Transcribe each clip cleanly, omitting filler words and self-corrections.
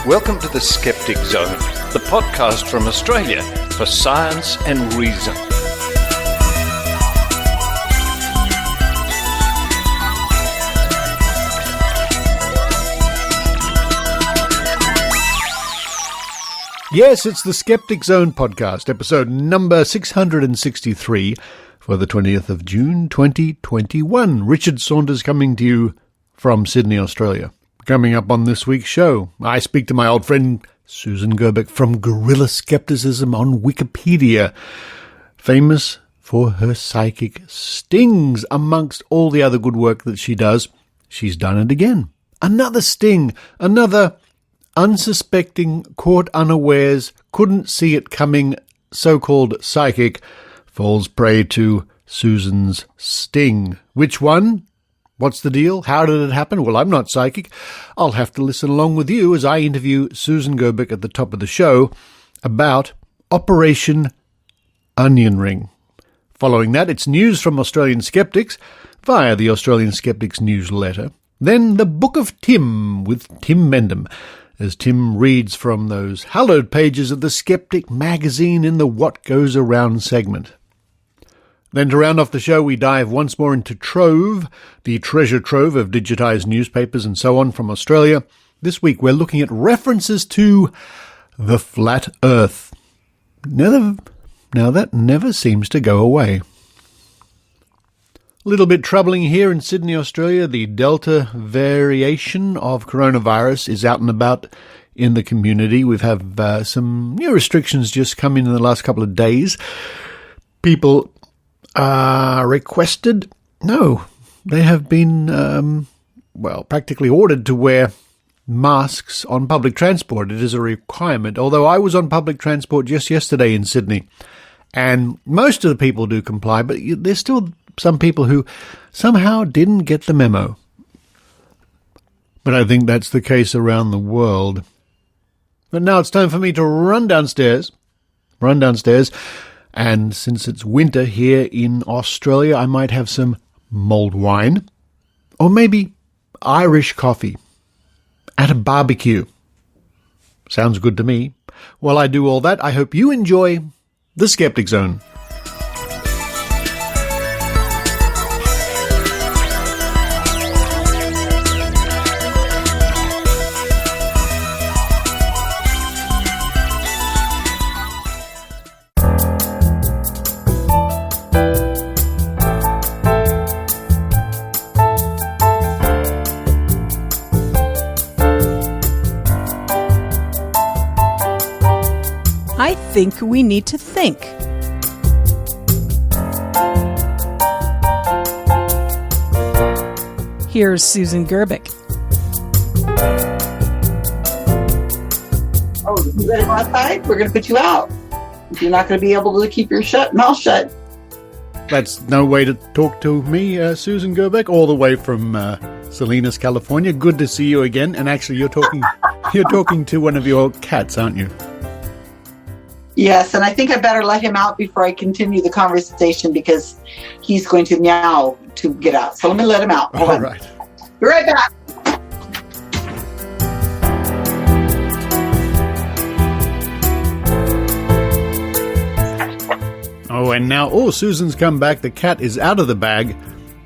Welcome to the Skeptic Zone, the podcast from Australia for science and reason. Yes, it's the Skeptic Zone podcast, episode number 663 for the 20th of June 2021. Richard Saunders coming to you from Sydney, Australia. Coming up on this week's show, I speak to my old friend Susan Gerbic from Guerrilla Skepticism on Wikipedia, famous for her psychic stings. Amongst all the other good work that she does, she's done it again. Another sting, another unsuspecting, caught unawares, couldn't see it coming, so-called psychic, falls prey to Susan's sting. Which one? What's the deal? How did it happen? Well, I'm not psychic. I'll have to listen along with you as I interview Susan Gerbic at the top of the show about Operation Onion Ring. Following that, it's news from Australian Skeptics via the Australian Skeptics newsletter. Then the Book of Tim with Tim Mendham, as Tim reads from those hallowed pages of the Skeptic magazine in the What Goes Around segment. Then to round off the show, we dive once more into Trove, the treasure trove of digitised newspapers and so on from Australia. This week we're looking at references to the flat earth. Now that never seems to go away. A little bit troubling here in Sydney, Australia. The Delta variation of coronavirus is out and about in the community. We've had some new restrictions just come in the last couple of days. People requested, no, they have been, practically ordered to wear masks on public transport. It is a requirement, although I was on public transport just yesterday in Sydney, and most of the people do comply, but there's still some people who somehow didn't get the memo. But I think that's the case around the world. But now it's time for me to run downstairs, and since it's winter here in Australia, I might have some mulled wine, or maybe Irish coffee at a barbecue. Sounds good to me. While I do all that, I hope you enjoy the Skeptic Zone. I think we need to think. Here's Susan Gerbic. Oh, you ready to go outside? We're going to put you out. You're not going to be able to keep your mouth shut. That's no way to talk to me, Susan Gerbic, all the way from Salinas, California. Good to see you again. And actually, you're talking to one of your cats, aren't you? Yes, and I think I better let him out before I continue the conversation because he's going to meow to get out. So let me let him out. All right. Be right back. Oh, and now, Susan's come back. The cat is out of the bag.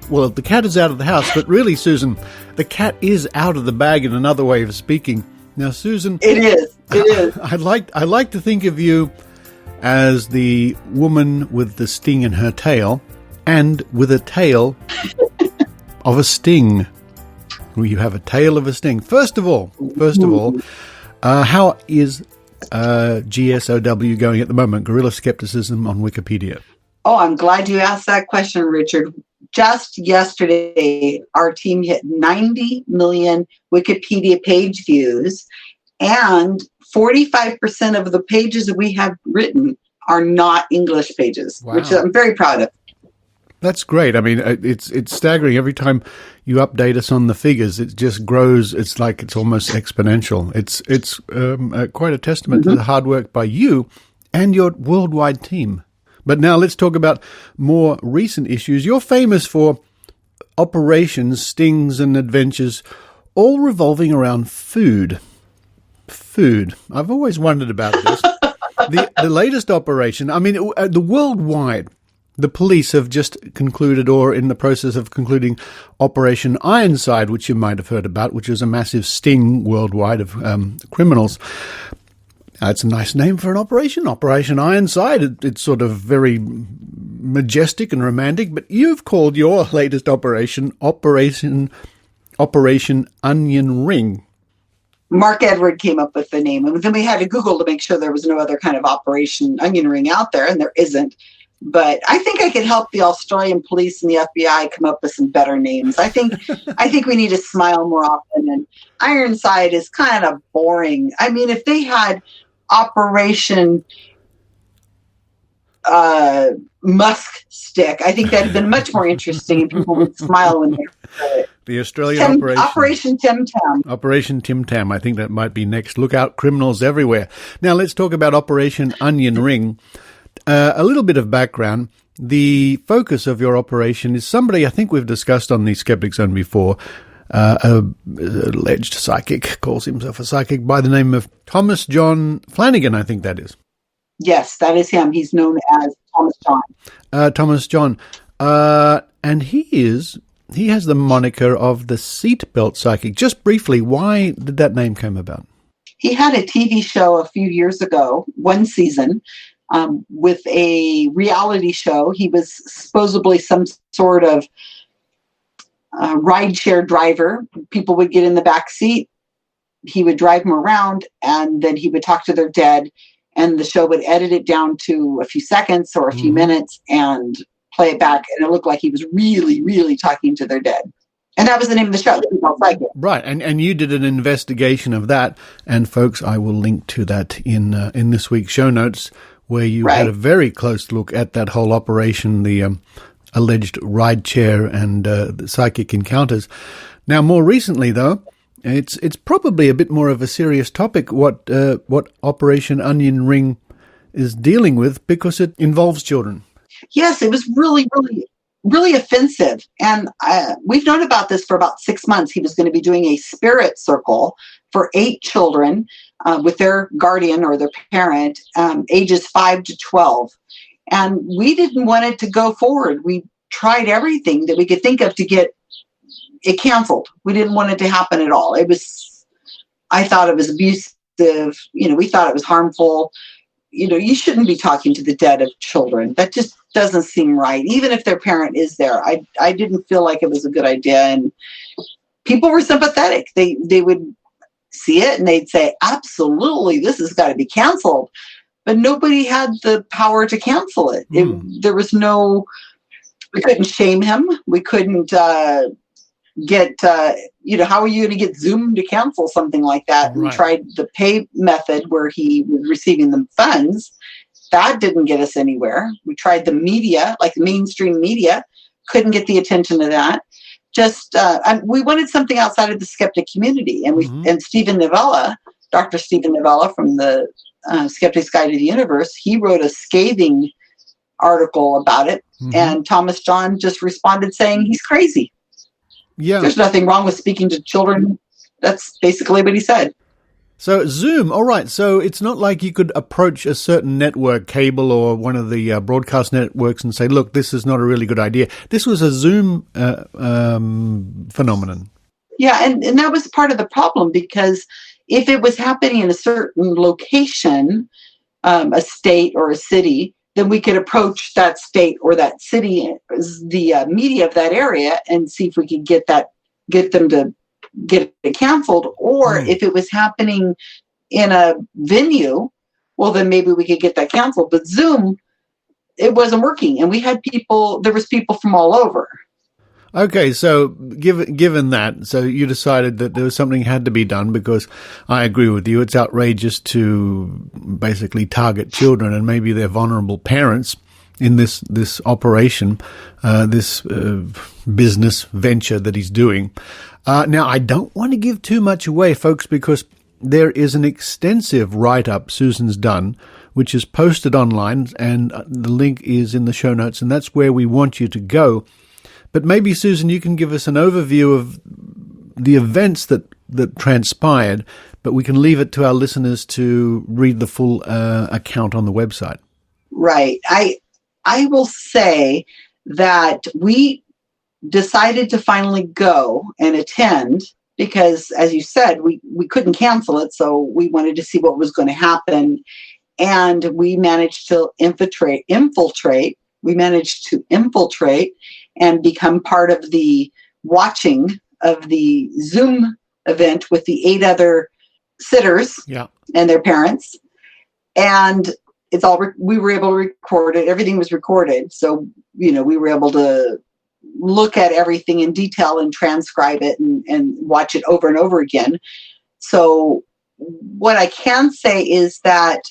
Well, the cat is out of the house, but really, Susan, the cat is out of the bag in another way of speaking. Now, Susan, It is. I'd like to think of you as the woman with the sting in her tail, and with a tail of a sting. Well, you have a tail of a sting. First of all, how is GSOW going at the moment? Guerrilla Skepticism on Wikipedia. Oh, I'm glad you asked that question, Richard. Just yesterday, our team hit 90 million Wikipedia page views, and 45% of the pages that we have written are not English pages, wow, which I'm very proud of. That's great. I mean, it's staggering. Every time you update us on the figures, it just grows. It's like it's almost exponential. It's quite a testament to the hard work by you and your worldwide team. But now let's talk about more recent issues. You're famous for operations, stings, and adventures, all revolving around food. food. I've always wondered about this. The latest operation, I mean, the worldwide, the police have just concluded, or in the process of concluding, Operation Ironside, which you might have heard about, which is a massive sting worldwide of criminals. It's a nice name for an operation, Operation Ironside. It's sort of very majestic and romantic, but you've called your latest operation Operation Onion Ring. Mark Edward came up with the name, and then we had to Google to make sure there was no other kind of Operation Onion Ring out there, and there isn't. But I think I could help the Australian police and the FBI come up with some better names. I think we need to smile more often, and Ironside is kind of boring. I mean, if they had Operation Musk Stick, I think that'd have been much more interesting, and people would smile when they heard it. The Australian Operation Tim Tam. Operation Tim Tam. I think that might be next. Look out, criminals everywhere. Now let's talk about Operation Onion Ring. A little bit of background. The focus of your operation is somebody I think we've discussed on the Skeptic Zone before. An alleged psychic, calls himself a psychic, by the name of Thomas John Flanagan, I think that is. Yes, that is him. He's known as Thomas John. Thomas John. And he has the moniker of the seatbelt psychic. Just briefly, why did that name come about? He had a TV show a few years ago, one season, with a reality show. He was supposedly some sort of rideshare driver. People would get in the back seat. He would drive them around, and then he would talk to their dead, and the show would edit it down to a few seconds or a few minutes and play it back, and it looked like he was really, really talking to their dead. And that was the name of the show. Right, and you did an investigation of that, and folks, I will link to that in this week's show notes, where you had a very close look at that whole operation, the alleged rideshare and the psychic encounters. Now, more recently, though, it's probably a bit more of a serious topic, what Operation Onion Ring is dealing with, because it involves children. Yes, it was really, really, really offensive. And we've known about this for about 6 months. He was going to be doing a spirit circle for 8 children with their guardian or their parent, ages 5 to 12. And we didn't want it to go forward. We tried everything that we could think of to get it canceled. We didn't want it to happen at all. I thought it was abusive. We thought it was harmful. You shouldn't be talking to the dead of children. That just doesn't seem right. Even if their parent is there, I didn't feel like it was a good idea. And people were sympathetic. They would see it and they'd say, absolutely, this has got to be canceled. But nobody had the power to cancel it. There was we couldn't shame him. We couldn't get, how are you going to get Zoom to cancel something like that? Right. We tried the pay method where he was receiving the funds. That didn't get us anywhere. We tried the media, like the mainstream media, couldn't get the attention of that. We wanted something outside of the skeptic community. And Stephen Novella, Dr. Stephen Novella from the Skeptic's Guide to the Universe, he wrote a scathing article about it. And Thomas John just responded saying he's crazy. Yeah. There's nothing wrong with speaking to children. That's basically what he said. So Zoom, all right. So it's not like you could approach a certain network, cable or one of the broadcast networks and say, look, this is not a really good idea. This was a Zoom phenomenon. Yeah, and that was part of the problem, because if it was happening in a certain location, a state or a city, then we could approach that state or that city, the media of that area, and see if we could get them to get it canceled. Or if it was happening in a venue, well, then maybe we could get that canceled. But Zoom, it wasn't working, and there was people from all over. Okay, so given that, so you decided that there was something had to be done, because I agree with you. It's outrageous to basically target children and maybe their vulnerable parents in this operation, this business venture that he's doing. Now, I don't want to give too much away, folks, because there is an extensive write-up Susan's done, which is posted online, and the link is in the show notes, and that's where we want you to go. But maybe, Susan, you can give us an overview of the events that that transpired, but we can leave it to our listeners to read the full account on the website. Right. I will say that we decided to finally go and attend because, as you said, we couldn't cancel it, so we wanted to see what was going to happen. And we managed to infiltrate. We managed to infiltrate and become part of the watching of the Zoom event with the 8 other sitters and their parents. And it's all, we were able to record it. Everything was recorded. So, we were able to look at everything in detail and transcribe it and watch it over and over again. So what I can say is that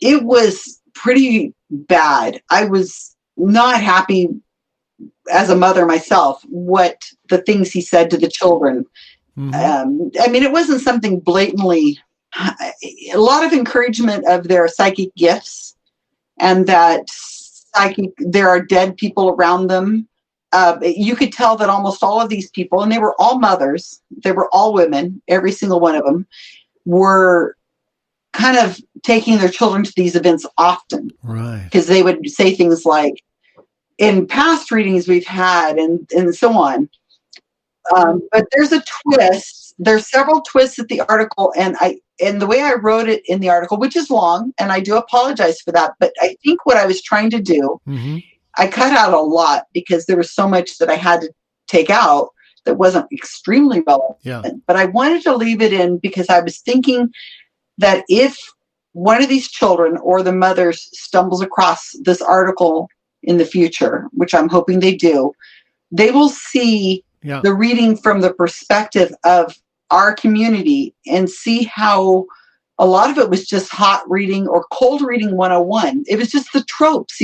it was pretty bad. I was not happy as a mother myself, what the things he said to the children. Mm-hmm. It wasn't something blatantly, a lot of encouragement of their psychic gifts and that there are dead people around them. You could tell that almost all of these people, and they were all mothers, they were all women, every single one of them, were kind of taking their children to these events often. Right. Because they would say things like, in past readings we've had, and so on. But there's a twist. There's several twists at the article, and the way I wrote it in the article, which is long, and I do apologize for that, but I think what I was trying to do, I cut out a lot because there was so much that I had to take out that wasn't extremely relevant. Yeah. But I wanted to leave it in because I was thinking that if one of these children or the mothers stumbles across this article in the future, which I'm hoping they do, they will see the reading from the perspective of our community and see how a lot of it was just hot reading or cold reading 101. It was just the tropes,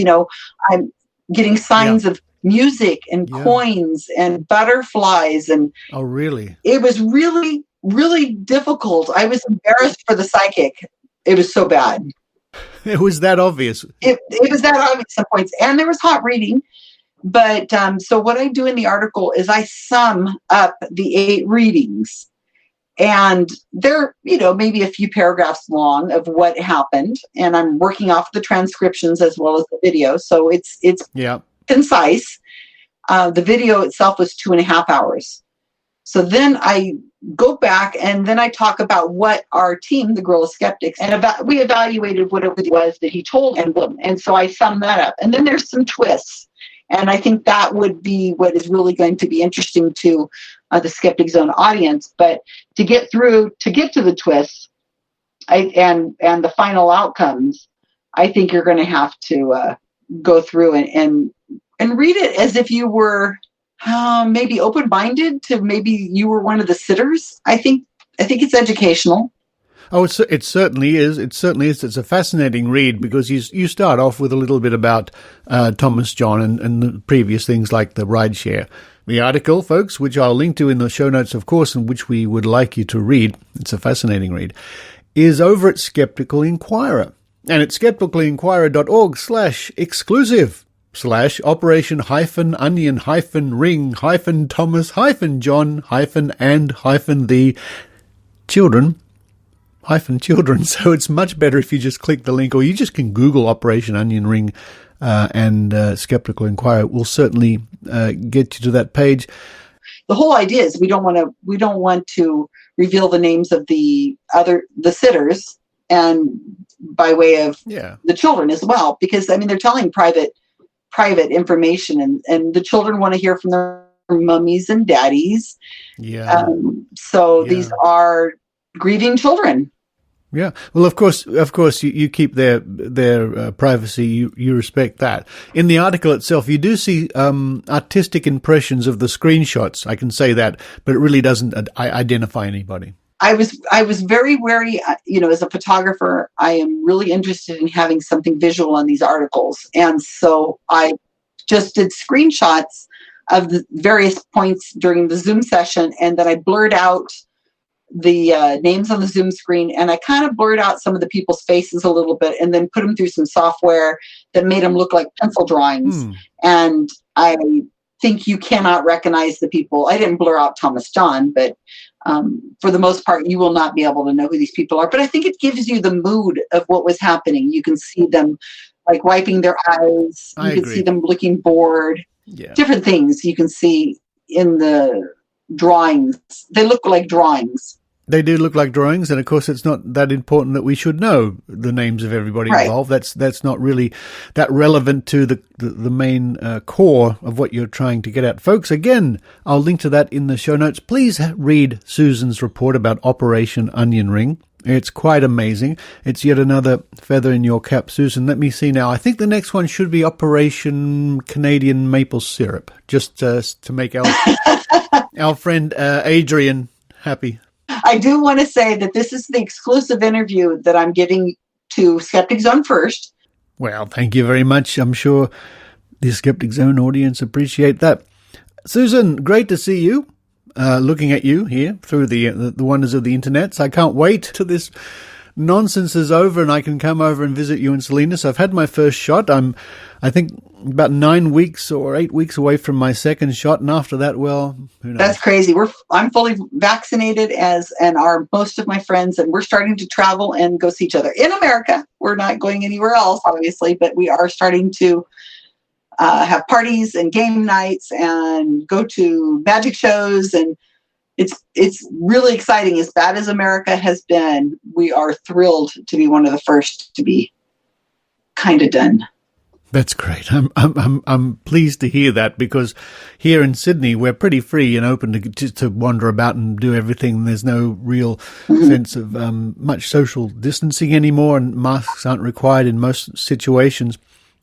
I'm getting signs of music and coins and butterflies. And oh, really? It was really, really difficult. I was embarrassed for the psychic. It was so bad. It was that obvious. It was that obvious at some points. And there was hot reading. But so what I do in the article is I sum up the 8 readings. And they're, maybe a few paragraphs long of what happened. And I'm working off the transcriptions as well as the video. So it's concise. The video itself was 2.5 hours. So then I go back and then I talk about what our team, the Guerrilla Skeptics, and we evaluated what it was that he told them. And so I summed that up. And then there's some twists. And I think that would be what is really going to be interesting to the Skeptic Zone audience. But to get to the twists and the final outcomes, I think you're going to have to go through and read it as if you were maybe open-minded to maybe you were one of the sitters. I think it's educational. Oh, it certainly is. It certainly is. It's a fascinating read because you start off with a little bit about Thomas John and the previous things like the rideshare. The article, folks, which I'll link to in the show notes, of course, and which we would like you to read, it's a fascinating read, is over at Skeptical Inquirer. And it's skepticalinquirer.org/exclusive/ operation-onion-ring-Thomas-John-and-the children. So it's much better if you just click the link, or you just can Google Operation Onion Ring and Skeptical Inquirer. Will certainly get you to that page. The whole idea is we don't want to reveal the names of the sitters, and by way of the children as well, because they're telling private information, and the children want to hear from their mummies and daddies. So these are grieving children. Yeah. Well, of course, you keep their privacy. You respect that. In the article itself, you do see artistic impressions of the screenshots. I can say that, but it really doesn't identify anybody. I was very wary. As a photographer, I am really interested in having something visual on these articles, and so I just did screenshots of the various points during the Zoom session, and then I blurred out the names on the Zoom screen, and I kind of blurred out some of the people's faces a little bit, and then put them through some software that made them look like pencil drawings. And I think you cannot recognize the people. I didn't blur out Thomas John, but for the most part, you will not be able to know who these people are. But I think it gives you the mood of what was happening. You can see them like wiping their eyes. You can see them looking bored. Yeah. Different things you can see in the drawings. They look like drawings. They do look like drawings, and of course it's not that important that we should know the names of everybody involved. That's not really that relevant to the main core of what you're trying to get at. Folks, again, I'll link to that in the show notes. Please read Susan's report about Operation Onion Ring. It's quite amazing. It's yet another feather in your cap, Susan. Let me see now. I think the next one should be Operation Canadian Maple Syrup, just to make our friend Adrian happy. I do want to say that this is the exclusive interview that I'm giving to Skeptic Zone first. Well, thank you very much. I'm sure the Skeptic Zone audience appreciate that. Susan, great to see you. Looking at you here through the wonders of the internet. I can't wait till this nonsense is over and I can come over and visit you in Salinas. I've had my first shot. I think about 9 weeks or 8 weeks away from my second shot, and after that, well, who knows? That's crazy. I'm fully vaccinated, and are most of my friends, and we're starting to travel and go see each other in America. We're not going anywhere else, obviously, but we are starting to have parties and game nights and go to magic shows, and it's really exciting. As bad as America has been, we are thrilled to be one of the first to be kind of done. That's great. I'm pleased to hear that, because here in Sydney we're pretty free and open to wander about and do everything. There's no real sense of much social distancing anymore, and masks aren't required in most situations.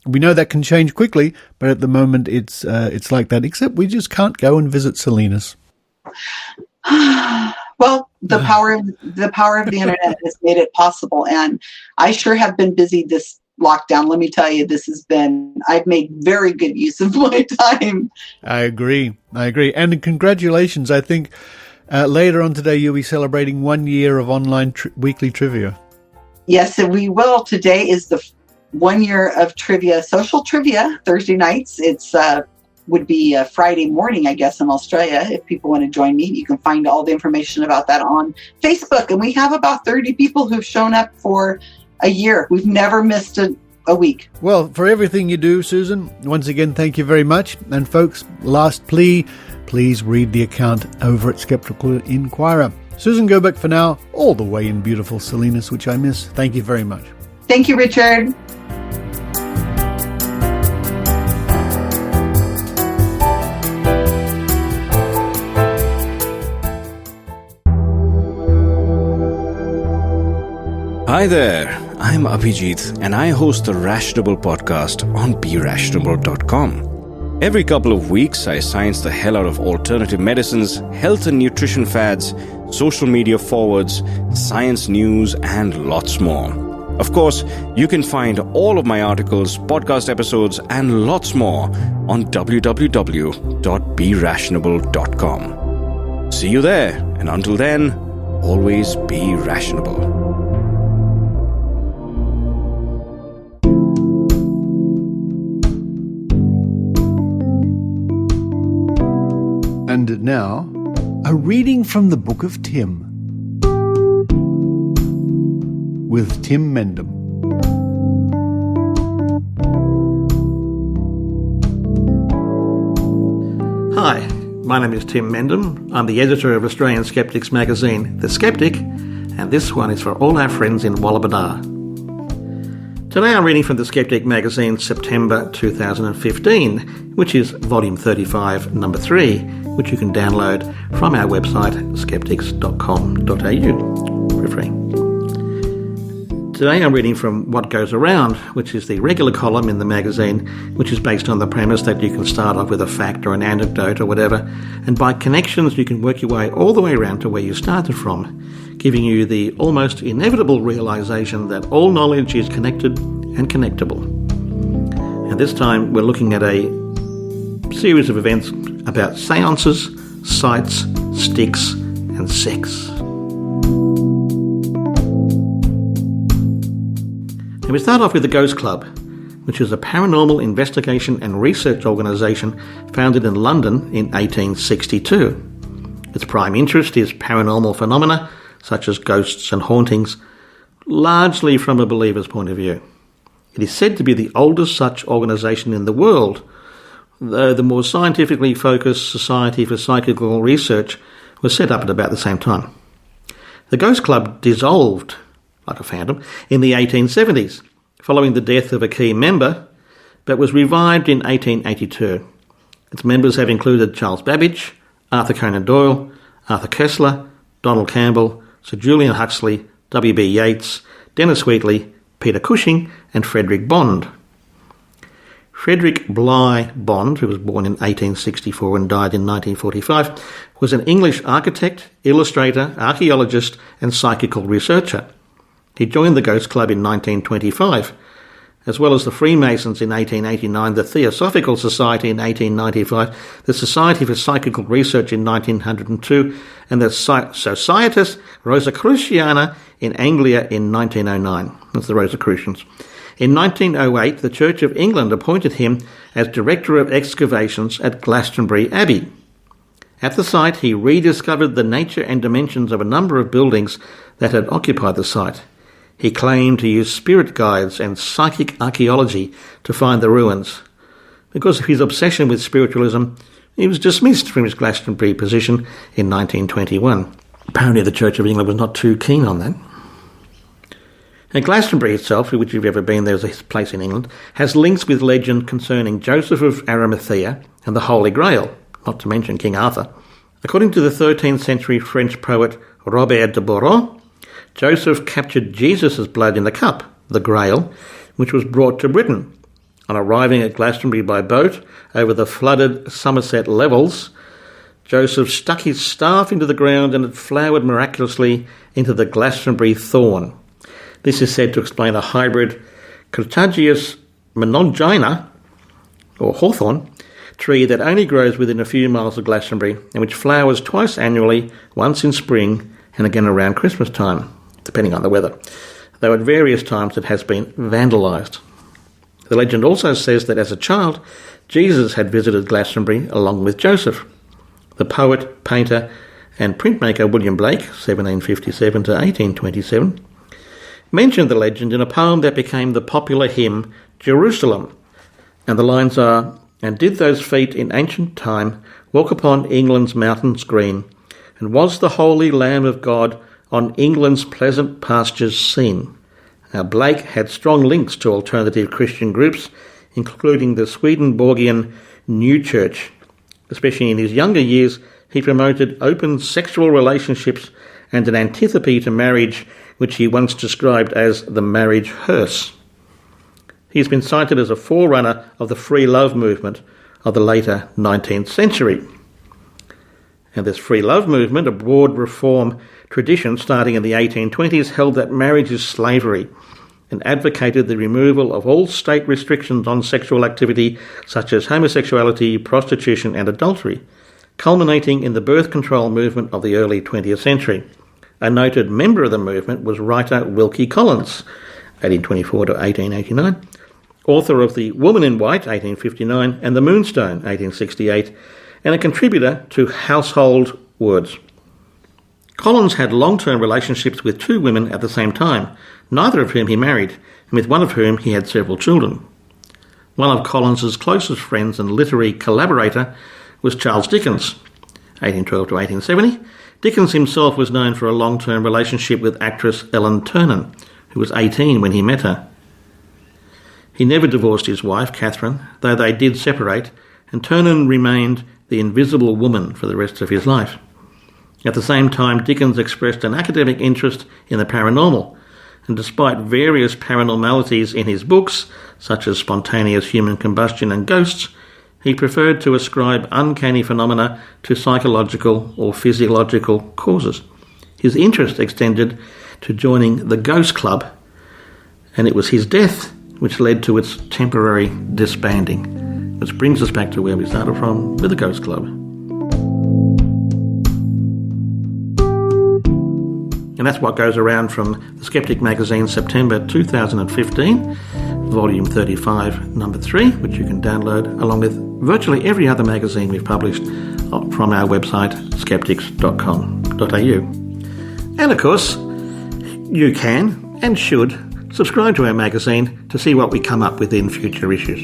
We know that can change quickly, but at the moment it's like that. Except we just can't go and visit Salinas. Well, the power of the internet has made it possible, and I sure have been busy this lockdown. Let me tell you, I've made very good use of my time. I agree. And congratulations. I think later on today you'll be celebrating 1 year of online weekly trivia. Yes, and we will. Today is the 1 year of trivia, social trivia, Thursday nights. It's would be Friday morning, I guess, in Australia. If people want to join me, you can find all the information about that on Facebook. And we have about 30 people who've shown up for a year. We've never missed a week. Well, for everything you do, Susan, once again, thank you very much. And folks, last plea, please read the account over at Skeptical Inquirer. Susan Gerbic for now, all the way in beautiful Salinas, which I miss. Thank you very much. Thank you, Richard. Hi there, I'm Abhijit, and I host the Rationable podcast on BeRationable.com. Every couple of weeks, I science the hell out of alternative medicines, health and nutrition fads, social media forwards, science news, and lots more. Of course, you can find all of my articles, podcast episodes, and lots more on www.berationable.com. See you there, and until then, always be rationable. And now, a reading from the Book of Tim with Tim Mendham. Hi, my name is Tim Mendham. I'm the editor of Australian Skeptics magazine, The Skeptic, and this one is for all our friends in Wallabadar. Today I'm reading from The Skeptic magazine, September 2015, which is volume 35, number 3, which you can download from our website, skeptics.com.au, for free. Today I'm reading from What Goes Around, which is the regular column in the magazine, which is based on the premise that you can start off with a fact or an anecdote or whatever, and by connections you can work your way all the way around to where you started from, giving you the almost inevitable realization that all knowledge is connected and connectable. And this time we're looking at a series of events about seances, sights, sticks, and sex. And we start off with the Ghost Club, which is a paranormal investigation and research organisation founded in London in 1862. Its prime interest is paranormal phenomena, such as ghosts and hauntings, largely from a believer's point of view. It is said to be the oldest such organisation in the world, though the more scientifically focused Society for Psychical Research was set up at about the same time. The Ghost Club dissolved, like a phantom, in the 1870s, following the death of a key member, but was revived in 1882. Its members have included Charles Babbage, Arthur Conan Doyle, Arthur Koestler, Donald Campbell, Sir Julian Huxley, W.B. Yeats, Dennis Wheatley, Peter Cushing and Frederick Bond. Frederick Bligh Bond, who was born in 1864 and died in 1945, was an English architect, illustrator, archaeologist and psychical researcher. He joined the Ghost Club in 1925, as well as the Freemasons in 1889, the Theosophical Society in 1895, the Society for Psychical Research in 1902, and the Societas Rosicruciana in Anglia in 1909. That's the Rosicrucians. In 1908, the Church of England appointed him as Director of Excavations at Glastonbury Abbey. At the site, he rediscovered the nature and dimensions of a number of buildings that had occupied the site. He claimed to use spirit guides and psychic archaeology to find the ruins. Because of his obsession with spiritualism, he was dismissed from his Glastonbury position in 1921. Apparently the Church of England was not too keen on that. And Glastonbury itself, which if you've ever been there, is a place in England, has links with legend concerning Joseph of Arimathea and the Holy Grail, not to mention King Arthur. According to the 13th century French poet Robert de Boron, Joseph captured Jesus' blood in the cup, the Grail, which was brought to Britain. On arriving at Glastonbury by boat over the flooded Somerset levels, Joseph stuck his staff into the ground and it flowered miraculously into the Glastonbury thorn. This is said to explain a hybrid Crataegus monongina, or hawthorn, tree that only grows within a few miles of Glastonbury and which flowers twice annually, once in spring and again around Christmas time, depending on the weather, though at various times it has been vandalised. The legend also says that as a child, Jesus had visited Glastonbury along with Joseph. The poet, painter and printmaker William Blake, 1757 to 1827, mentioned the legend in a poem that became the popular hymn Jerusalem, and the lines are, "And did those feet in ancient time walk upon England's mountains green, and was the holy Lamb of God on England's pleasant pastures seen?" Now, Blake had strong links to alternative Christian groups, including the Swedenborgian New Church. Especially in his younger years, he promoted open sexual relationships and an antipathy to marriage, which he once described as the marriage hearse. He's been cited as a forerunner of the free love movement of the later 19th century. And this free love movement, a broad reform tradition starting in the 1820s, held that marriage is slavery and advocated the removal of all state restrictions on sexual activity such as homosexuality, prostitution and adultery, culminating in the birth control movement of the early 20th century. A noted member of the movement was writer Wilkie Collins, 1824 to 1889, author of The Woman in White, 1859, and The Moonstone, 1868, and a contributor to Household Words. Collins had long-term relationships with two women at the same time, neither of whom he married, and with one of whom he had several children. One of Collins's closest friends and literary collaborator was Charles Dickens, 1812 to 1870. Dickens himself was known for a long-term relationship with actress Ellen Ternan, who was 18 when he met her. He never divorced his wife, Catherine, though they did separate, and Ternan remained the invisible woman for the rest of his life. At the same time, Dickens expressed an academic interest in the paranormal, and despite various paranormalities in his books, such as spontaneous human combustion and ghosts, he preferred to ascribe uncanny phenomena to psychological or physiological causes. His interest extended to joining the Ghost Club, and it was his death which led to its temporary disbanding. Which brings us back to where we started from, with the Ghost Club. And that's what goes around from the Skeptic magazine, September 2015, volume 35, number 3, which you can download along with virtually every other magazine we've published from our website, skeptics.com.au. And of course, you can and should subscribe to our magazine to see what we come up with in future issues.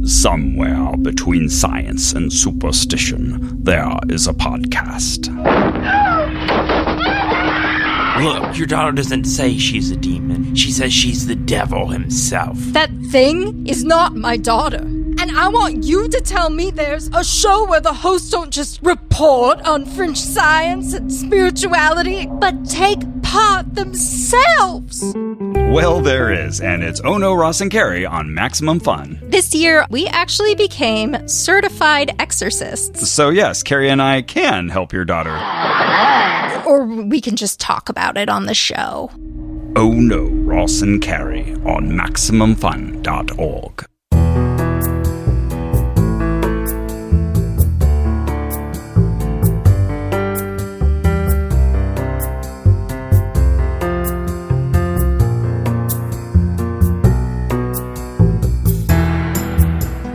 Somewhere between science and superstition, there is a podcast. Look, your daughter doesn't say she's a demon. She says she's the devil himself. That thing is not my daughter. And I want you to tell me there's a show where the hosts don't just report on fringe science and spirituality, but take part themselves. Well, there is, and it's Oh No, Ross and Carrie on Maximum Fun. This year, we actually became certified exorcists. So yes, Carrie and I can help your daughter. Or we can just talk about it on the show. Oh No, Ross and Carrie on MaximumFun.org.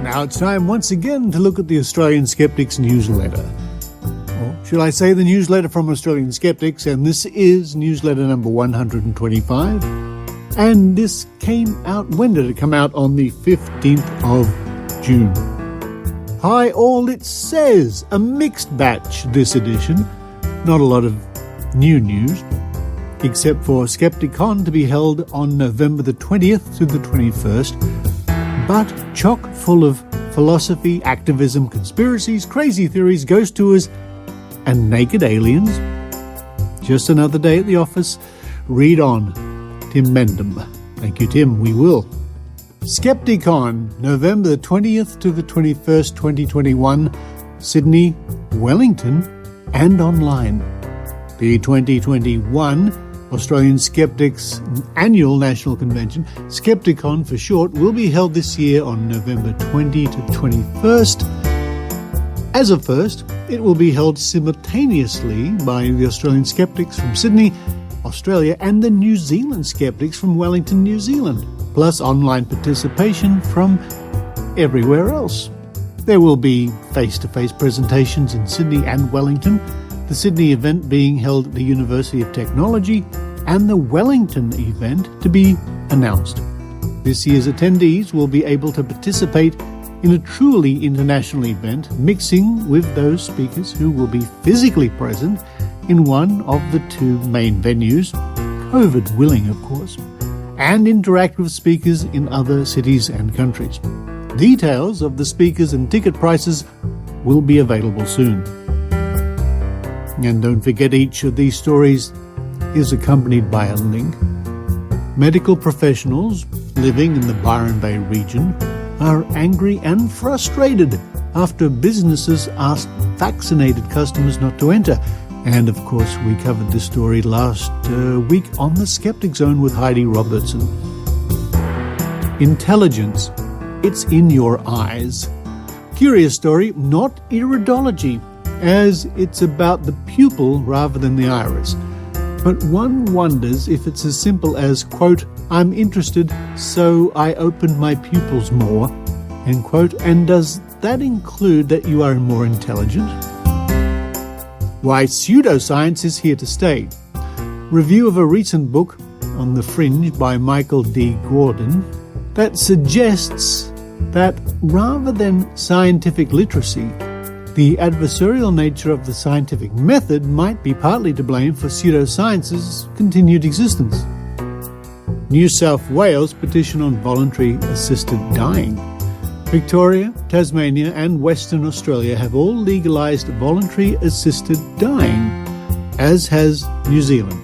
Now it's time once again to look at the Australian Skeptics newsletter. Or should I say the newsletter from Australian Skeptics, and this is newsletter number 125. And this came out, when did it come out? On the 15th of June. Hi all, it says a mixed batch this edition. Not a lot of new news, except for Skepticon to be held on November the 20th to the 21st. But chock full of philosophy, activism, conspiracies, crazy theories, ghost tours, and naked aliens. Just another day at the office. Read on. Tim Mendham. Thank you, Tim. We will. Skepticon, November the 20th to the 21st, 2021, Sydney, Wellington, and online. The 2021 Australian Skeptics Annual National Convention, Skepticon for short, will be held this year on November 20 to 21st. As of first, it will be held simultaneously by the Australian Skeptics from Sydney, Australia, and the New Zealand Skeptics from Wellington, New Zealand, plus online participation from everywhere else. There will be face-to-face presentations in Sydney and Wellington, the Sydney event being held at the University of Technology, and the Wellington event to be announced. This year's attendees will be able to participate in a truly international event, mixing with those speakers who will be physically present in one of the two main venues, COVID willing of course, and interact with speakers in other cities and countries. Details of the speakers and ticket prices will be available soon. And don't forget, each of these stories is accompanied by a link. Medical professionals living in the Byron Bay region are angry and frustrated after businesses asked vaccinated customers not to enter. And of course, we covered this story last week on the Skeptic Zone with Heidi Robertson. Intelligence, it's in your eyes. Curious story, not iridology, as it's about the pupil rather than the iris. But one wonders if it's as simple as, quote, I'm interested, so I opened my pupils more, end quote, and does that include that you are more intelligent? Why pseudoscience is here to stay. Review of a recent book, On the Fringe by Michael D. Gordon, that suggests that rather than scientific literacy, the adversarial nature of the scientific method might be partly to blame for pseudoscience's continued existence. New South Wales petition on voluntary assisted dying. Victoria, Tasmania and Western Australia have all legalised voluntary assisted dying, as has New Zealand.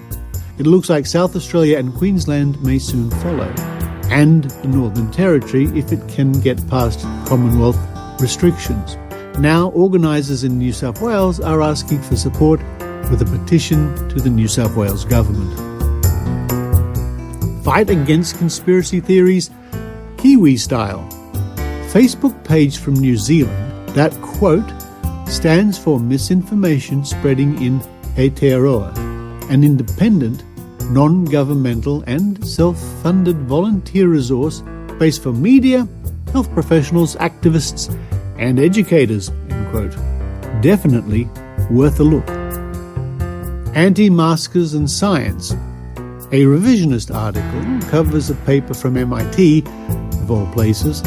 It looks like South Australia and Queensland may soon follow, and the Northern Territory if it can get past Commonwealth restrictions. Now, organisers in New South Wales are asking for support with a petition to the New South Wales government. Fight against conspiracy theories, Kiwi style. Facebook page from New Zealand that, quote, stands for misinformation spreading in Aotearoa, an independent non-governmental and self-funded volunteer resource space for media, health professionals, activists, and educators, end quote. Definitely worth a look. Anti-Maskers and Science. A revisionist article covers a paper from MIT, of all places,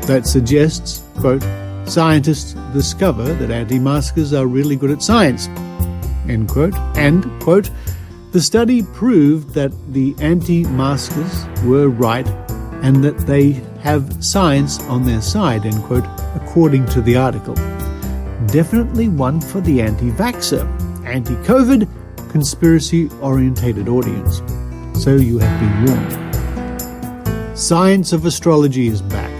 that suggests, quote, scientists discover that anti-maskers are really good at science, end quote, and, quote, the study proved that the anti-maskers were right and that they have science on their side, end quote, according to the article. Definitely one for the anti-vaxxer, anti-COVID, conspiracy-orientated audience. So you have been warned. Science of Astrology is back.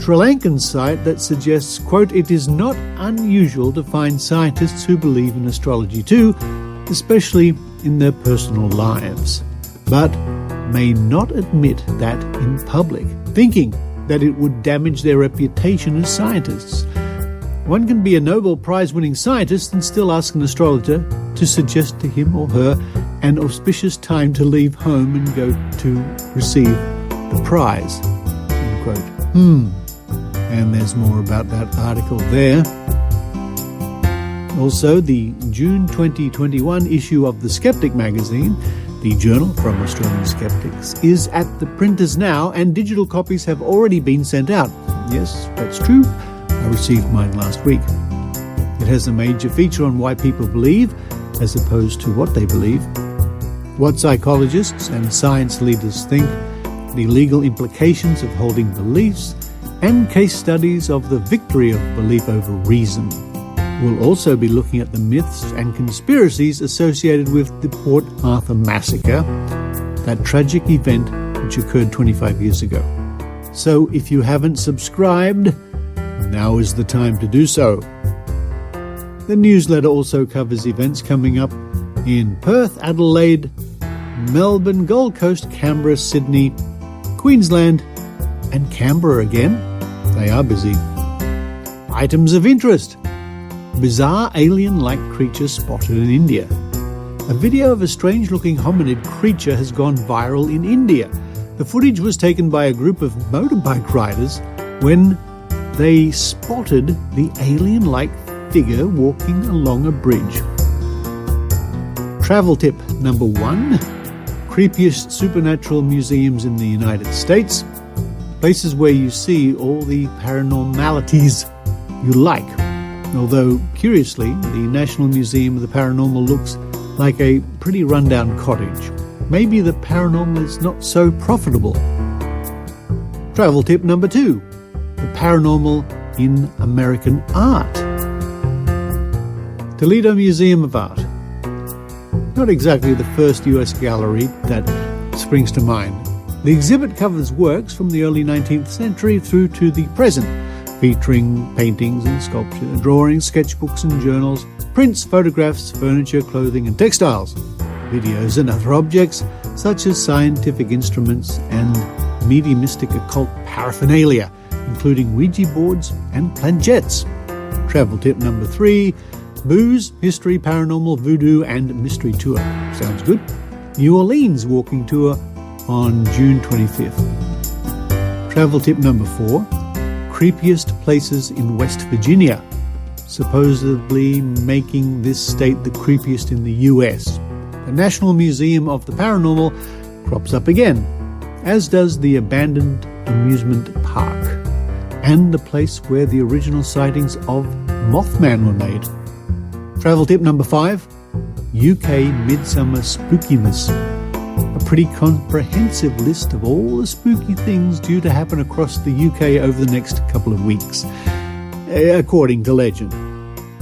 Sri Lankan site that suggests, quote, it is not unusual to find scientists who believe in astrology too, especially in their personal lives, but may not admit that in public, thinking that it would damage their reputation as scientists. One can be a Nobel Prize-winning scientist and still ask an astrologer to suggest to him or her an auspicious time to leave home and go to receive the prize, end quote. And there's more about that article there. Also, the June 2021 issue of the Skeptic magazine, the journal from Australian Skeptics, is at the printers now, and digital copies have already been sent out. Yes, that's true. I received mine last week. It has a major feature on why people believe, as opposed to what they believe, what psychologists and science leaders think, the legal implications of holding beliefs, and case studies of the victory of belief over reason. We'll also be looking at the myths and conspiracies associated with the Port Arthur massacre, that tragic event which occurred 25 years ago. So if you haven't subscribed, now is the time to do so. The newsletter also covers events coming up in Perth, Adelaide, Melbourne, Gold Coast, Canberra, Sydney, Queensland, and Canberra again. They are busy. Items of interest. Bizarre alien-like creature spotted in India. A video of a strange-looking hominid creature has gone viral in India. The footage was taken by a group of motorbike riders when they spotted the alien-like figure walking along a bridge. Travel tip number 1. Creepiest supernatural museums in the United States. Places where you see all the paranormalities you like. Although, curiously, the National Museum of the Paranormal looks like a pretty rundown cottage. Maybe the paranormal is not so profitable. Travel tip number 2. The paranormal in American art. Toledo Museum of Art. Not exactly the first US gallery that springs to mind. The exhibit covers works from the early 19th century through to the present, featuring paintings and sculpture, drawings, sketchbooks and journals, prints, photographs, furniture, clothing and textiles, videos and other objects such as scientific instruments and mediumistic occult paraphernalia, including Ouija boards and planchettes. Travel tip number 3, booze, history, paranormal, voodoo and mystery tour. Sounds good? New Orleans walking tour on June 25th. Travel tip number 4, creepiest places in West Virginia, supposedly making this state the creepiest in the US. The National Museum of the Paranormal crops up again, as does the abandoned amusement park, and the place where the original sightings of Mothman were made. Travel tip number 5, UK Midsummer Spookiness. A pretty comprehensive list of all the spooky things due to happen across the UK over the next couple of weeks, according to legend.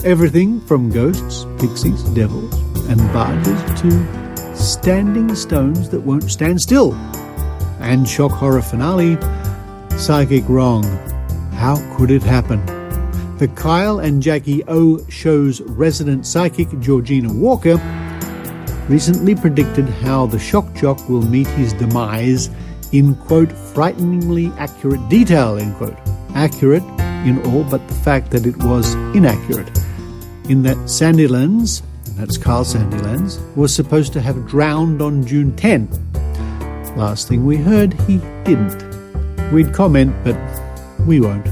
Everything from ghosts, pixies, devils, and barges to standing stones that won't stand still. And shock horror finale, psychic wrong. How could it happen? The Kyle and Jackie O show's resident psychic, Georgina Walker, recently predicted how the shock jock will meet his demise in, quote, frighteningly accurate detail, end quote. Accurate in all but the fact that it was inaccurate. In that Sandilands, that's Carl Sandilands, was supposed to have drowned on June 10. Last thing we heard, he didn't. We'd comment, but we won't.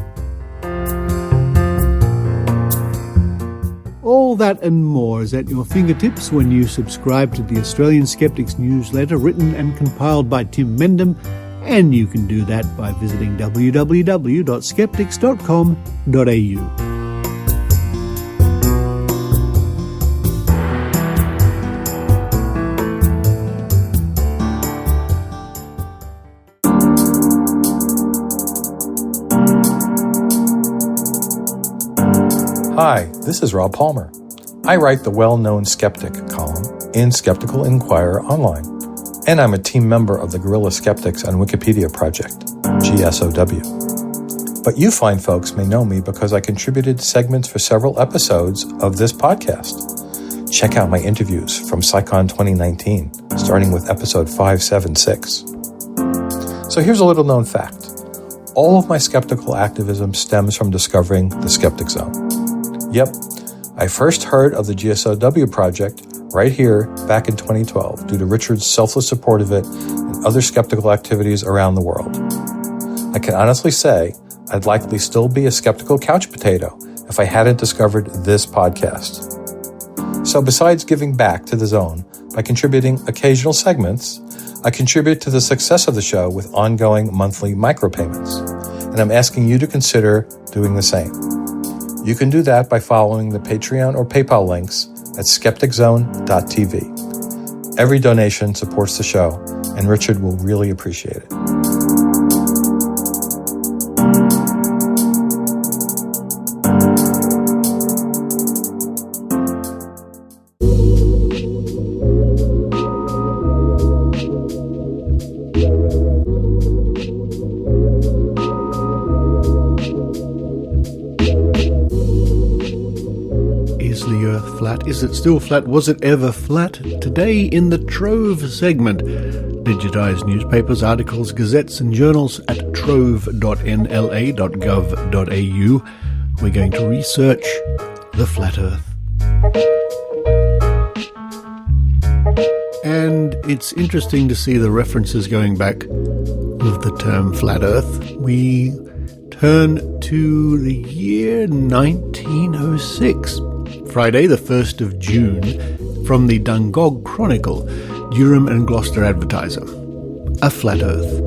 All that and more is at your fingertips when you subscribe to the Australian Skeptics newsletter written and compiled by Tim Mendham, and you can do that by visiting www.skeptics.com.au. Hi, this is Rob Palmer. I write the well-known Skeptic column in Skeptical Inquirer Online, and I'm a team member of the Guerrilla Skeptics on Wikipedia project, GSOW. But you fine folks may know me because I contributed segments for several episodes of this podcast. Check out my interviews from SciCon 2019, starting with episode 576. So here's a little known fact. All of my skeptical activism stems from discovering the Skeptic Zone. Yep, I first heard of the GSOW project right here back in 2012 due to Richard's selfless support of it and other skeptical activities around the world. I can honestly say I'd likely still be a skeptical couch potato if I hadn't discovered this podcast. So besides giving back to the Zone by contributing occasional segments, I contribute to the success of the show with ongoing monthly micropayments, and I'm asking you to consider doing the same. You can do that by following the Patreon or PayPal links at skepticzone.tv. Every donation supports the show, and Richard will really appreciate it. Is it still flat? Was it ever flat? Today in the Trove segment. Digitised newspapers, articles, gazettes and journals at trove.nla.gov.au. We're going to research the flat Earth. And it's interesting to see the references going back with the term flat Earth. We turn to the year 1906. Friday, the 1st of June, from the Dungog Chronicle, Durham and Gloucester Advertiser. A flat Earth.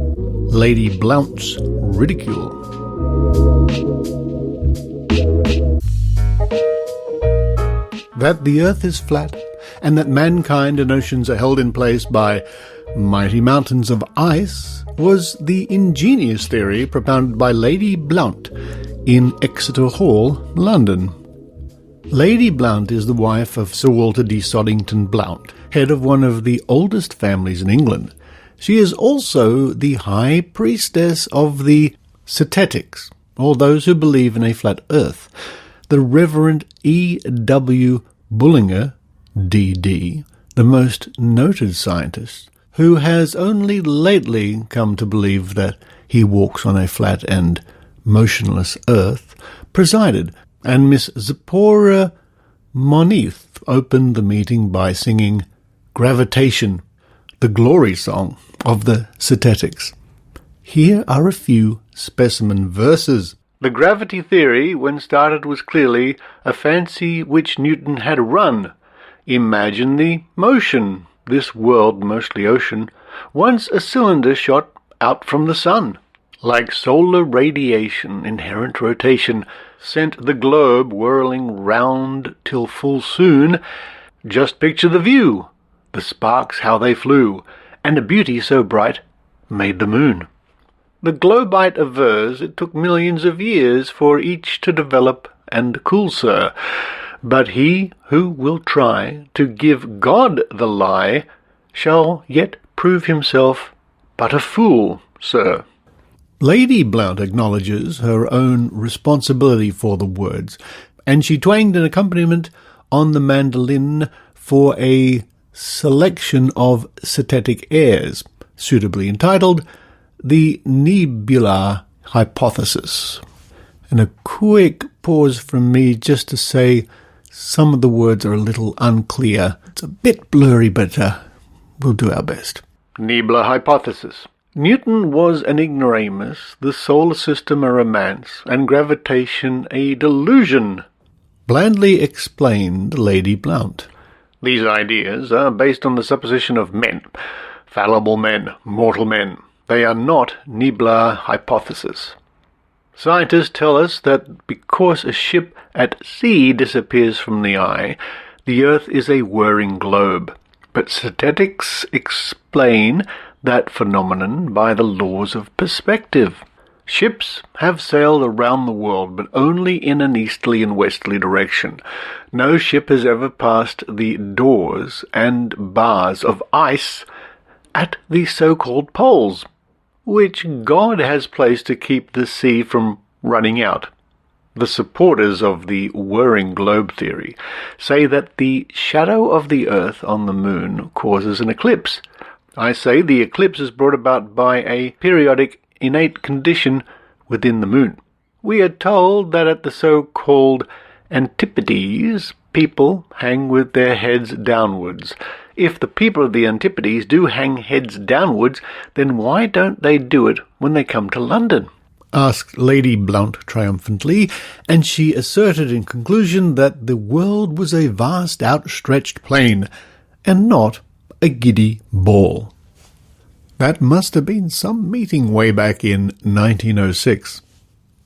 Lady Blount's ridicule. That the Earth is flat, and that mankind and oceans are held in place by mighty mountains of ice, was the ingenious theory propounded by Lady Blount in Exeter Hall, London. Lady Blount is the wife of Sir Walter D. Soddington Blount, head of one of the oldest families in England. She is also the high priestess of the Septetics, or those who believe in a flat earth. The Reverend E. W. Bullinger, D.D., the most noted scientist, who has only lately come to believe that he walks on a flat and motionless earth, presided, and Miss Zipporah Monteith opened the meeting by singing Gravitation, the glory song of the Septetics. Here are a few specimen verses. The gravity theory, when started, was clearly a fancy which Newton had run. Imagine the motion, this world mostly ocean, once a cylinder shot out from the sun. Like solar radiation, inherent rotation sent the globe whirling round till full soon. Just picture the view, the sparks how they flew, and a beauty so bright made the moon. The globite avers it took millions of years for each to develop and cool, sir. But he who will try to give God the lie shall yet prove himself but a fool, sir. Lady Blount acknowledges her own responsibility for the words, and she twanged an accompaniment on the mandolin for a selection of Septetic airs, suitably entitled The Nebula Hypothesis. And a quick pause from me just to say Some of the words are a little unclear. It's a bit blurry, but we'll do our best. Niebler hypothesis. Newton was an ignoramus, the solar system a romance, and gravitation a delusion. Blandly explained Lady Blount. These ideas are based on the supposition of men, fallible men, mortal men. They are not Niebler hypothesis. Scientists tell us that because a ship at sea disappears from the eye, the Earth is a whirring globe. But statistics explain that phenomenon by the laws of perspective. Ships have sailed around the world, but only in an easterly and westerly direction. No ship has ever passed the doors and bars of ice at the so-called poles, which God has placed to keep the sea from running out. The supporters of the whirring globe theory say that the shadow of the Earth on the moon causes an eclipse. I say the eclipse is brought about by a periodic innate condition within the moon. We are told that at the so-called antipodes, people hang with their heads downwards. If the people of the antipodes do hang heads downwards, then why don't they do it when they come to London? Asked Lady Blount triumphantly, and she asserted in conclusion that the world was a vast outstretched plain, and not a giddy ball. That must have been some meeting way back in 1906.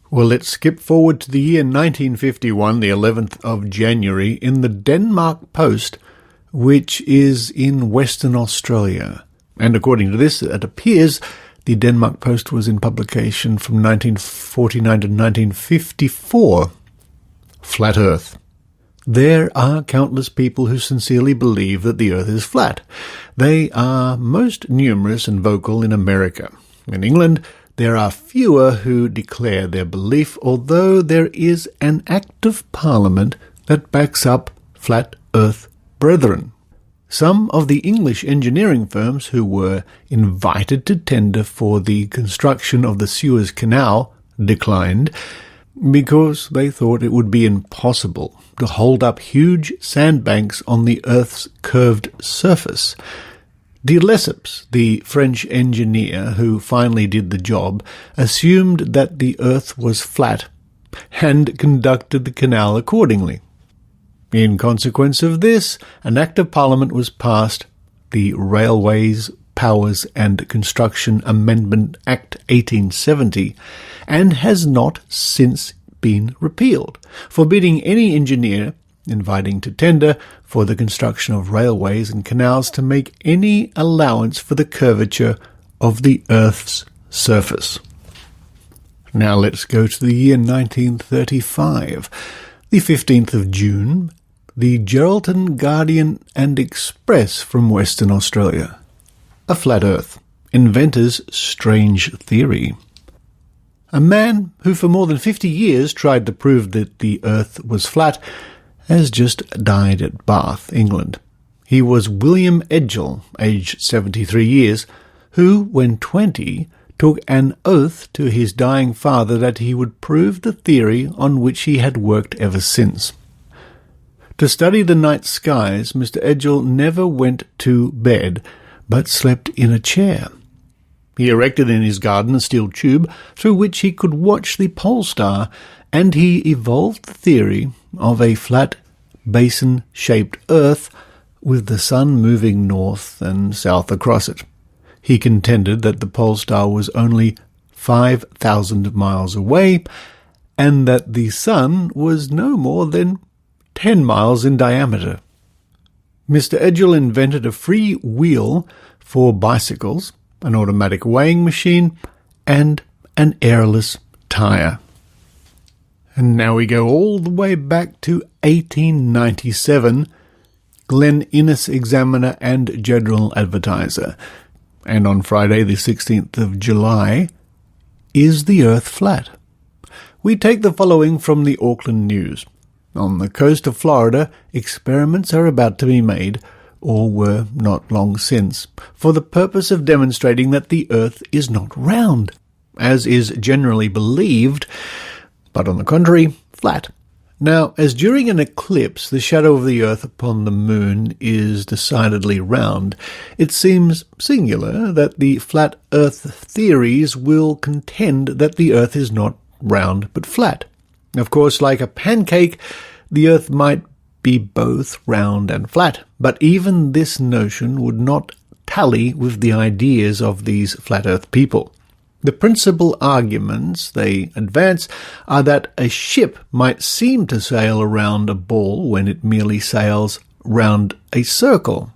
Well, let's skip forward to the year 1951, the 11th of January, in the Denmark Post, which is in Western Australia. And according to this, it appears the Denmark Post was in publication from 1949 to 1954. Flat Earth. There are countless people who sincerely believe that the Earth is flat. They are most numerous and vocal in America. In England, there are fewer who declare their belief, although there is an Act of Parliament that backs up Flat Earth brethren. Some of the English engineering firms who were invited to tender for the construction of the Suez Canal declined because they thought it would be impossible to hold up huge sandbanks on the Earth's curved surface. De Lesseps, the French engineer who finally did the job, assumed that the Earth was flat and conducted the canal accordingly. In consequence of this, an Act of Parliament was passed, the Railways, Powers and Construction Amendment Act 1870, and has not since been repealed, forbidding any engineer inviting to tender for the construction of railways and canals to make any allowance for the curvature of the Earth's surface. Now let's go to the year 1935. The 15th of June, the Geraldton Guardian and Express from Western Australia. A flat Earth. Inventor's strange theory. A man who for more than 50 years tried to prove that the Earth was flat has just died at Bath, England. He was William Edgell, aged 73 years, who, when 20, took an oath to his dying father that he would prove the theory on which he had worked ever since. To study the night skies, Mr. Edgell never went to bed, but slept in a chair. He erected in his garden a steel tube through which he could watch the pole star, and he evolved the theory of a flat basin-shaped Earth with the sun moving north and south across it. He contended that the pole star was only 5,000 miles away, and that the sun was no more than 10 miles in diameter. Mr. Edgell invented a free wheel for bicycles, an automatic weighing machine, and an airless tyre. And now we go all the way back to 1897, Glen Innes Examiner and General Advertiser. And on Friday the 16th of July, is the Earth flat? We take the following from the Auckland News. On the coast of Florida, experiments are about to be made, or were not long since, for the purpose of demonstrating that the Earth is not round, as is generally believed, but on the contrary, flat. Now, as during an eclipse the shadow of the Earth upon the Moon is decidedly round, it seems singular that the flat Earth theories will contend that the Earth is not round but flat. Of course, like a pancake, the Earth might be both round and flat, but even this notion would not tally with the ideas of these flat Earth people. The principal arguments they advance are that a ship might seem to sail around a ball when it merely sails round a circle,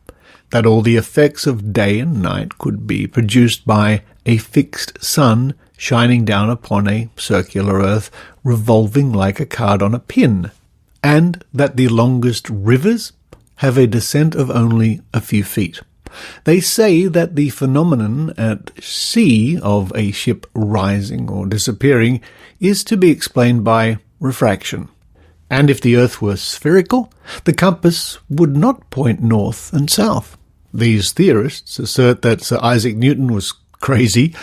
that all the effects of day and night could be produced by a fixed sun shining down upon a circular Earth revolving like a card on a pin, and that the longest rivers have a descent of only a few feet. They say that the phenomenon at sea of a ship rising or disappearing is to be explained by refraction. And if the Earth were spherical, the compass would not point north and south. These theorists assert that Sir Isaac Newton was crazy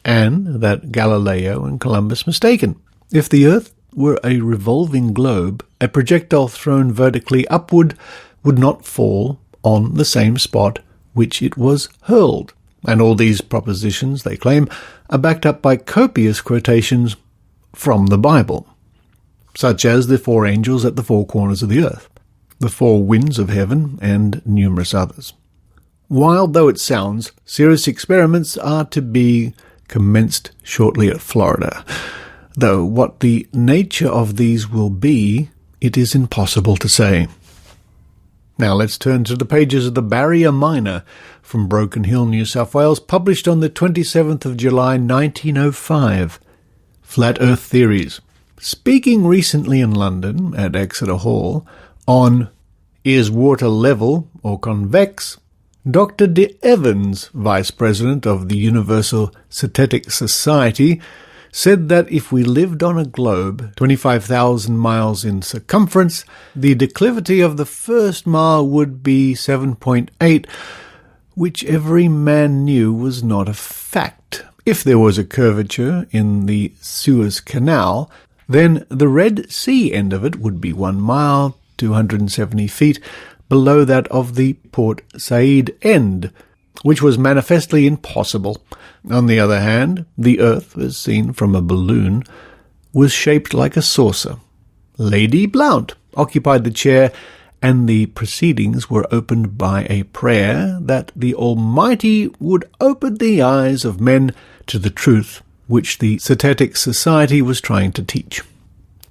and that Galileo and Columbus mistaken. If the Earth were a revolving globe, a projectile thrown vertically upward would not fall on the same spot which it was hurled. And all these propositions, they claim, are backed up by copious quotations from the Bible, such as the 4 angels at the 4 corners of the earth, the 4 winds of heaven, and numerous others. Wild though it sounds, serious experiments are to be commenced shortly at Florida, though what the nature of these will be, it is impossible to say. Now let's turn to the pages of the Barrier Minor from Broken Hill, New South Wales, published on the 27th of July 1905. Flat Earth Theories. Speaking recently in London at Exeter Hall on Is Water Level or Convex, Dr. De Evans, Vice President of the Universal Synthetic Society, said that if we lived on a globe 25,000 miles in circumference, the declivity of the first mile would be 7.8, which every man knew was not a fact. If there was a curvature in the Suez Canal, then the Red Sea end of it would be 1 mile, 270 feet, below that of the Port Said end, which was manifestly impossible. On the other hand, the Earth, as seen from a balloon, was shaped like a saucer. Lady Blount occupied the chair, and the proceedings were opened by a prayer that the Almighty would open the eyes of men to the truth which the Synthetic Society was trying to teach.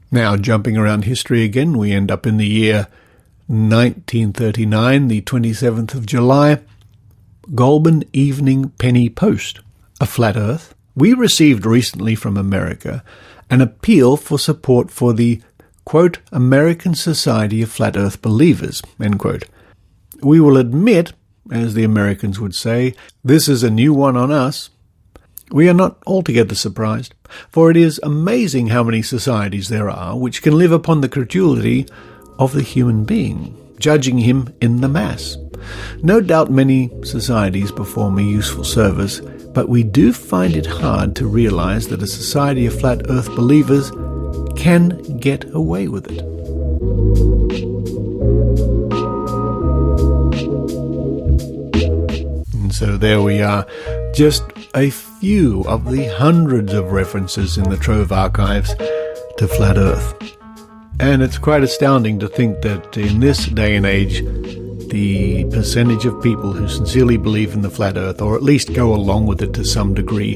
Now, jumping around history again, we end up in the year 1939, the 27th of July, Goulburn Evening Penny Post, a flat Earth. We received recently from America an appeal for support for the, quote, American Society of Flat Earth Believers, end quote. We will admit, as the Americans would say, this is a new one on us. We are not altogether surprised, for it is amazing how many societies there are which can live upon the credulity of the human being, judging him in the mass. No doubt many societies perform a useful service, but we do find it hard to realize that a society of flat earth believers can get away with it. And so there we are, just a few of the hundreds of references in the Trove archives to flat earth. And it's quite astounding to think that in this day and age, the percentage of people who sincerely believe in the flat earth, or at least go along with it to some degree,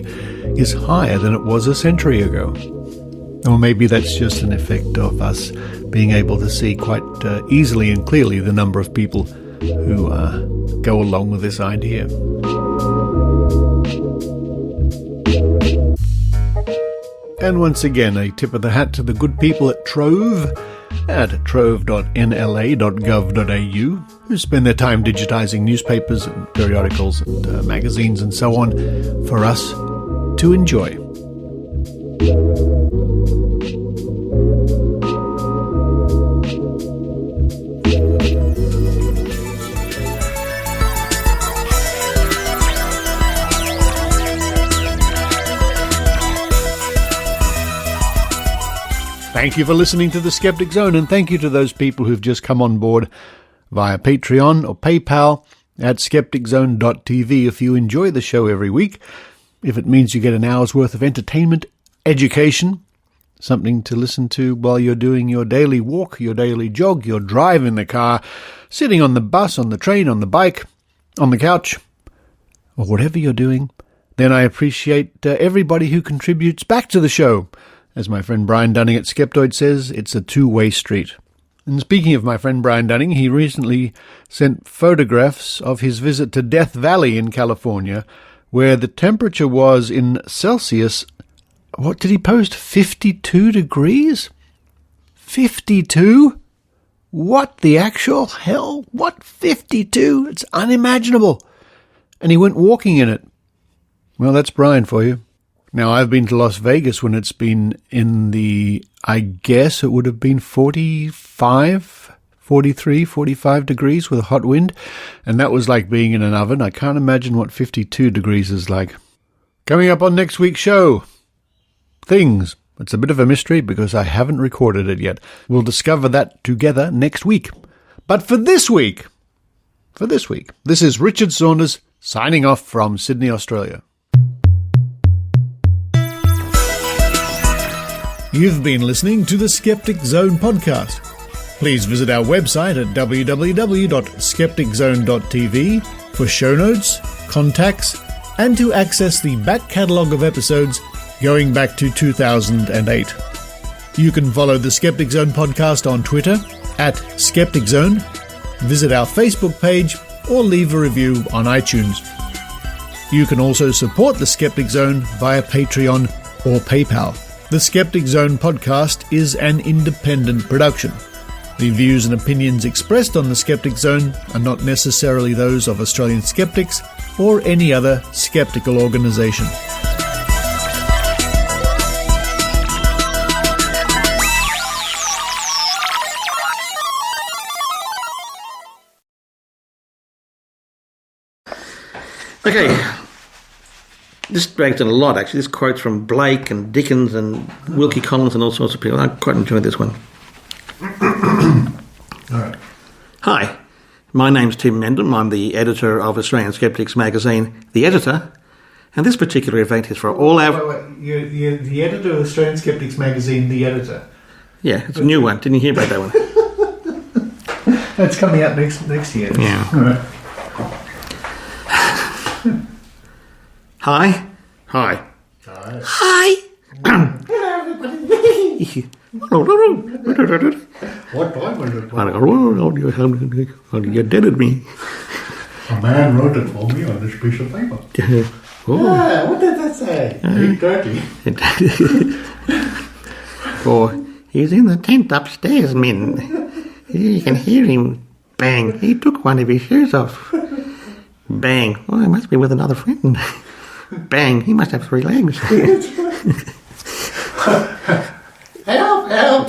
is higher than it was a century ago. Or maybe that's just an effect of us being able to see quite easily and clearly the number of people who go along with this idea. And once again, a tip of the hat to the good people at Trove, at trove.nla.gov.au, who spend their time digitizing newspapers and periodicals and magazines and so on for us to enjoy. Thank you for listening to the Skeptic Zone, and thank you to those people who've just come on board via Patreon or PayPal at skepticzone.tv if you enjoy the show every week. If it means you get an hour's worth of entertainment, education, something to listen to while you're doing your daily walk, your daily jog, your drive in the car, sitting on the bus, on the train, on the bike, on the couch, or whatever you're doing, then I appreciate everybody who contributes back to the show. As my friend Brian Dunning at Skeptoid says, it's a two-way street. And speaking of my friend Brian Dunning, he recently sent photographs of his visit to Death Valley in California, where the temperature was in Celsius, what did he post, 52 degrees? 52? What the actual hell? What, 52? It's unimaginable. And he went walking in it. Well, that's Brian for you. Now, I've been to Las Vegas when it's been in the, I guess it would have been 45, 43, 45 degrees with a hot wind, and that was like being in an oven. I can't imagine what 52 degrees is like. Coming up on next week's show, things. It's a bit of a mystery because I haven't recorded it yet. We'll discover that together next week. But for this week, this is Richard Saunders signing off from Sydney, Australia. You've been listening to the Skeptic Zone podcast. Please visit our website at www.skepticzone.tv for show notes, contacts, and to access the back catalogue of episodes going back to 2008. You can follow the Skeptic Zone podcast on Twitter at Skeptic Zone, visit our Facebook page, or leave a review on iTunes. You can also support the Skeptic Zone via Patreon or PayPal. The Skeptic Zone podcast is an independent production. The views and opinions expressed on the Skeptic Zone are not necessarily those of Australian Skeptics or any other skeptical organisation. Okay, this drags in a lot, actually. This quote's from Blake and Dickens and Wilkie Collins and all sorts of people. I quite enjoyed this one. All right. Hi, my name's Tim Mendham. I'm the editor of Australian Skeptics magazine, The Editor, and this particular event is for all our... Wait. You're the editor of Australian Skeptics magazine, The Editor? Yeah, it's a new one. Didn't you hear about that one? That's coming out next year. Yeah. All right. Hi. Hi. Hello, everybody. What time was it? You did it, me. A man wrote it for me on this piece of paper. Oh. What did that say? Exactly. Oh, he's in the tent upstairs, men. You can hear him. Bang. He took one of his shoes off. Bang. Oh, he must be with another friend. Bang. He must have 3 legs. Help! Help! Help!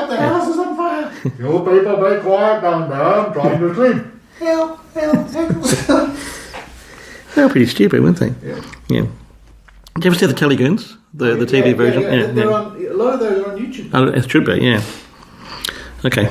The house is on fire! You people be quiet down there. I'm trying to sleep. Help! They were pretty stupid, weren't they? Yeah. Did you ever see the Telegoons? The TV version? Yeah. A lot of those are on YouTube. Oh, it should be, yeah. Okay.